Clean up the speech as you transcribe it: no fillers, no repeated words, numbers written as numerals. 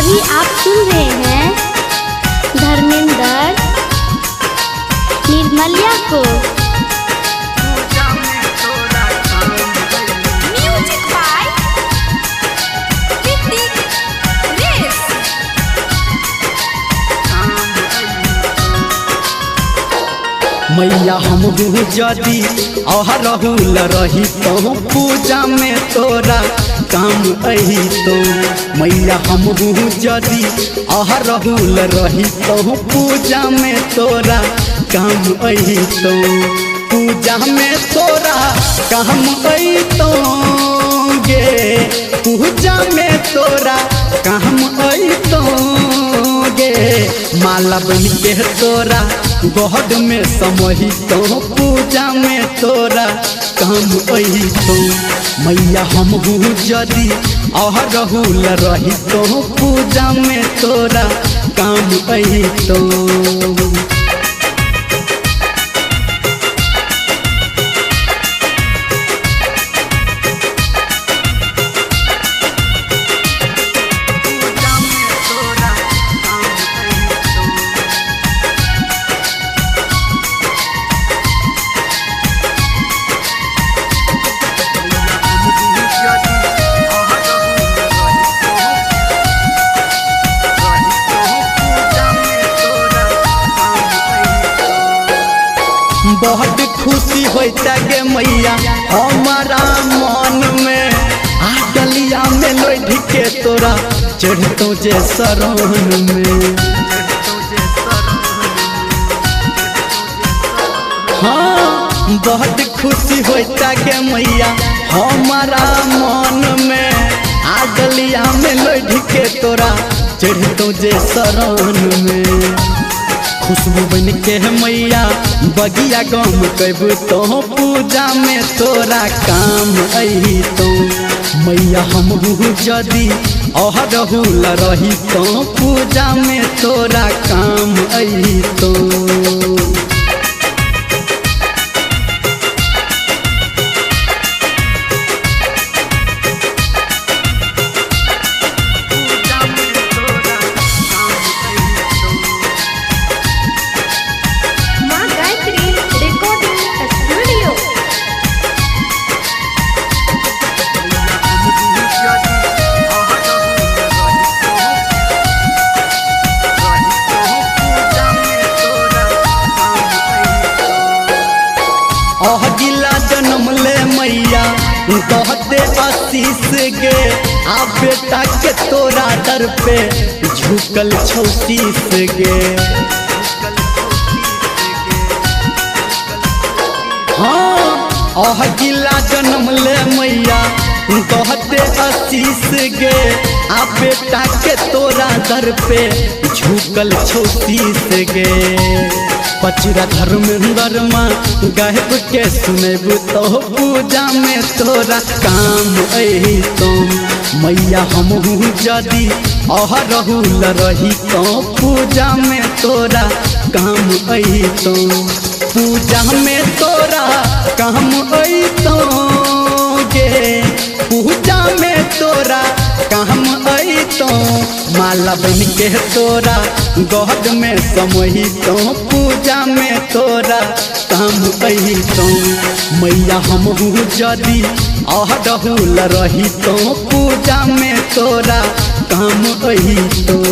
अभी आप सुन रहे हैं धर्मेंद्र निर्मलिया को। म्यूजिक बाय ऋतिक रेस। मैया हम जदि रहूल रही तो पूजा में तोरा काम अही तो। मैया हम जदि रहूल रही तो पूजा में तोरा काम अही तो। पूजा में तोरा काम अही तो गे, पूजा में तोरा काम अही तो गे। माला बन के तोरा गहड में समही तो पूजा में तोरा काम अही तो। मैया हम जदि रहूल रही तो पूजा में तोरा काम अही तो। बहुत खुशी होता गे मैया हमारा मन में। आ डलिया में लोढ़ के तोरा चढ़तो जे शरण में। हाँ बहुत खुशी होता गे मैया हमारा मन में। आ डलिया में लोढ़ के तोरा चढ़तो जे शरण में। खुशबू बन के मैया बगिया गम कब तो पूजा में तोरा काम अही तो। मैया हम जदि रहूल रही तो पूजा में तोरा काम अही तो। गिला जन्म ले मैया कहते आशीष गे। आ बेटा के तोरा दर पे झुकल छौतीस गे। हाँ गिला जन्म ले मैया कहते आशीष गे। आ बेटा के तोरा दर पे झुकल छौतीस गे। पचरा धर्मेंद्र माँ गायब के सुनेब तो पूजा में तोरा काम अही तो। मैया हम जदि रहूल रही तो पूजा में तोरा काम अही तो। पूजा में तोरा काम अही तो गे, पूजा में तोरा काम अही तो। माला बन के तोरा गहड में समही तो पूजा में तोरा काम अही तो। मैया हम जदि रहूल रही तो पूजा में तोरा काम अही तो।